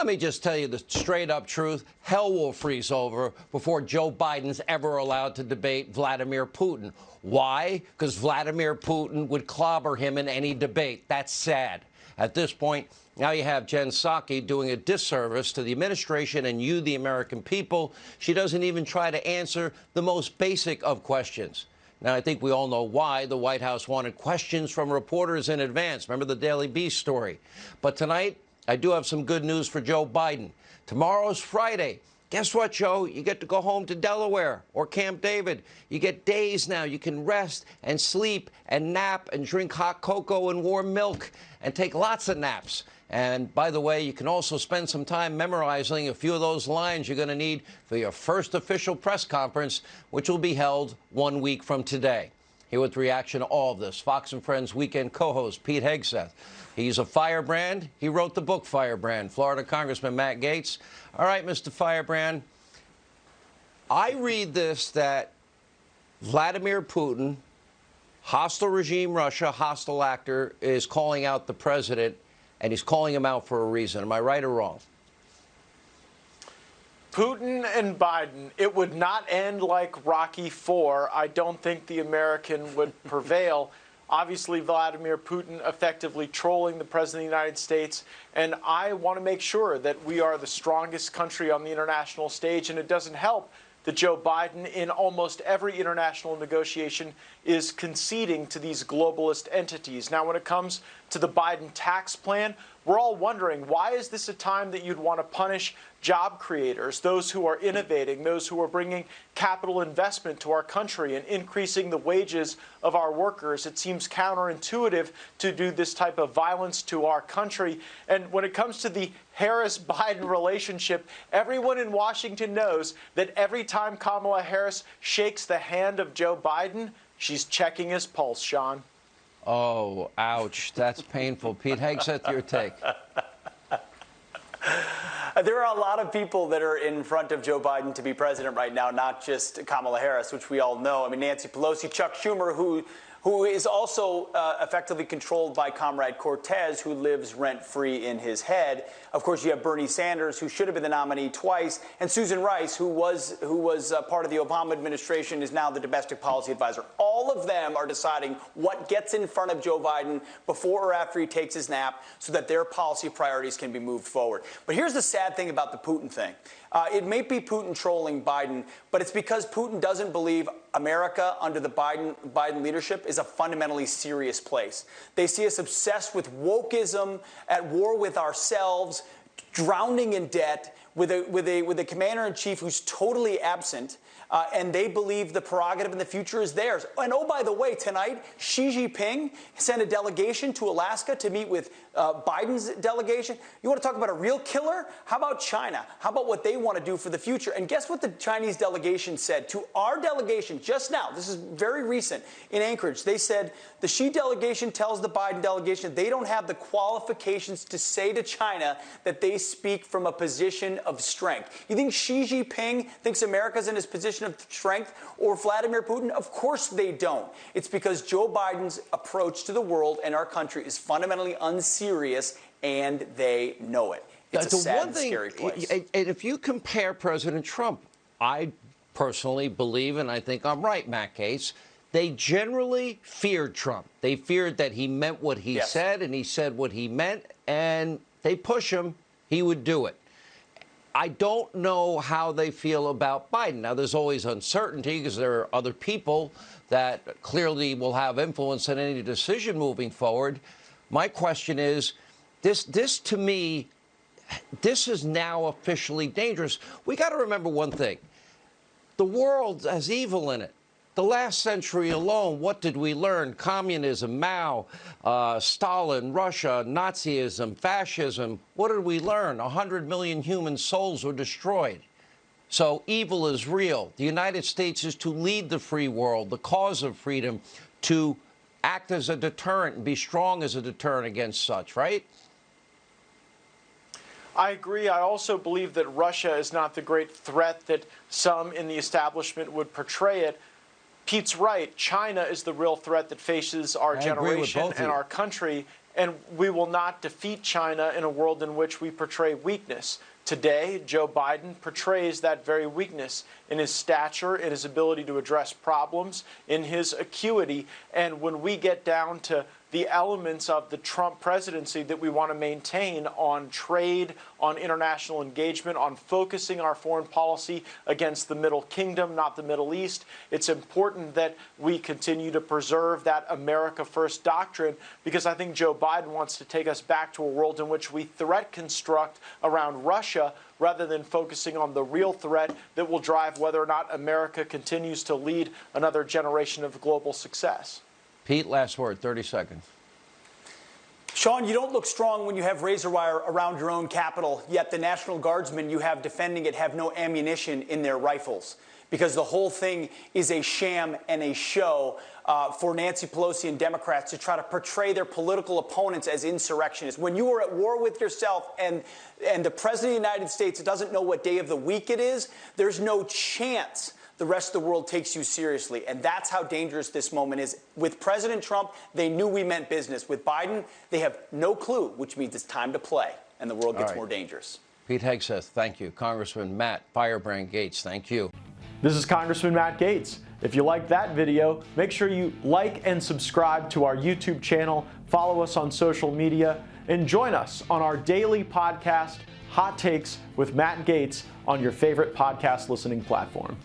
Let me just tell you the straight-up truth. Hell will freeze over before Joe Biden's ever allowed to debate Vladimir Putin. Why? Because Vladimir Putin would clobber him in any debate. That's sad. At this point, now you have Jen Psaki doing a disservice to the administration and you, the American people. She doesn't even try to answer the most basic of questions. Now, I think we all know why the White House wanted questions from reporters in advance. Remember the Daily Beast story. But tonight, I do have some good news for Joe Biden. Tomorrow's Friday. Guess what, Joe? You get to go home to Delaware or Camp David. You get days now. You can rest and sleep and nap and drink hot cocoa and warm milk and take lots of naps. And by the way, you can also spend some time memorizing a few of those lines you're going to need for your first official press conference, which will be held 1 week from today. Here with reaction to all of this, Fox and Friends weekend co-host Pete Hegseth. He's a firebrand. He wrote the book Firebrand. Florida Congressman Matt Gaetz. All right, Mr. Firebrand, I read this that Vladimir Putin, hostile regime Russia, hostile actor, is calling out the president, and he's calling him out for a reason. Am I right or wrong? Putin and Biden, it would not end like Rocky IV. I don't think the American would prevail. Obviously, Vladimir Putin effectively trolling the President of the United States. And I want to make sure that we are the strongest country on the international stage. And it doesn't help that Joe Biden, in almost every international negotiation, is conceding to these globalist entities. Now, when it comes to the Biden tax plan, we're all wondering, why is this a time that you'd want to punish job creators, those who are innovating, those who are bringing capital investment to our country and increasing the wages of our workers? It seems counterintuitive to do this type of violence to our country. And when it comes to the Harris-Biden relationship, everyone in Washington knows that every time Kamala Harris shakes the hand of Joe Biden, she's checking his pulse, Sean. Oh, ouch. That's painful. Pete Hegseth, your take. There are a lot of people that are in front of Joe Biden to be president right now, not just Kamala Harris, which we all know. I mean, Nancy Pelosi, Chuck Schumer, who is also effectively controlled by Comrade Cortez, who lives rent-free in his head. Of course, you have Bernie Sanders, who should have been the nominee twice, and Susan Rice, who was part of the Obama administration, is now the domestic policy advisor. All of them are deciding what gets in front of Joe Biden before or after he takes his nap so that their policy priorities can be moved forward. But here's the sad thing about the Putin thing. It may be Putin trolling Biden, but it's because Putin doesn't believe America under the Biden leadership is a fundamentally serious place. They see us obsessed with wokeism, at war with ourselves, drowning in debt, with a commander-in-chief who's totally absent, and they believe the prerogative in the future is theirs. And oh, by the way, tonight, Xi Jinping sent a delegation to Alaska to meet with Biden's delegation. You want to talk about a real killer? How about China? How about what they want to do for the future? And guess what the Chinese delegation said to our delegation just now? This is very recent in Anchorage. They said the Xi delegation tells the Biden delegation they don't have the qualifications to say to China that they speak from a position of strength. You think Xi Jinping thinks America's in his position of strength, or Vladimir Putin? Of course they don't. It's because Joe Biden's approach to the world and our country is fundamentally unserious, and they know it. It's a sad, scary place. And if you compare President Trump, I personally believe, and I think I'm right, Matt Gaetz, they generally feared Trump. They feared that he meant what he said, and he said what he meant, and they push him, he would do it. I don't know how they feel about Biden. Now, there's always uncertainty because there are other people that clearly will have influence on any decision moving forward. My question is, this to me, this is now officially dangerous. We got to remember one thing. The world has evil in it. The last century alone, what did we learn? Communism, Mao, Stalin, Russia, Nazism, fascism. What did we learn? 100 million human souls were destroyed. So evil is real. The United States is to lead the free world, the cause of freedom, to act as a deterrent and be strong as a deterrent against such, right? I agree. I also believe that Russia is not the great threat that some in the establishment would portray it. Pete's right. China is the real threat that faces our generation and our country. and we will not defeat China in a world in which we portray weakness. Today, Joe Biden portrays that very weakness in his stature, in his ability to address problems, in his acuity. And when we get down to the elements of the Trump presidency that we want to maintain on trade, on international engagement, on focusing our foreign policy against the Middle Kingdom, not the Middle East, it's important that we continue to preserve that America First doctrine, because I think Joe Biden wants to take us back to a world in which we threat construct around Russia rather than focusing on the real threat that will drive whether or not America continues to lead another generation of global success. Pete, last word, 30 seconds. Sean, you don't look strong when you have razor wire around your own Capitol, yet the National Guardsmen you have defending it have no ammunition in their rifles, because the whole thing is a sham and a show for Nancy Pelosi and Democrats to try to portray their political opponents as insurrectionists. When you are at war with yourself and the President of the United States doesn't know what day of the week it is, there's no chance the rest of the world takes you seriously. And that's how dangerous this moment is. With President Trump, they knew we meant business. With Biden, they have no clue, which means it's time to play, and the world gets more dangerous. Pete Hegseth, thank you. Congressman Matt Firebrand Gaetz, thank you. This is Congressman Matt Gaetz. If you liked that video, make sure you like and subscribe to our YouTube channel, follow us on social media, and join us on our daily podcast, Hot Takes with Matt Gaetz, on your favorite podcast listening platform.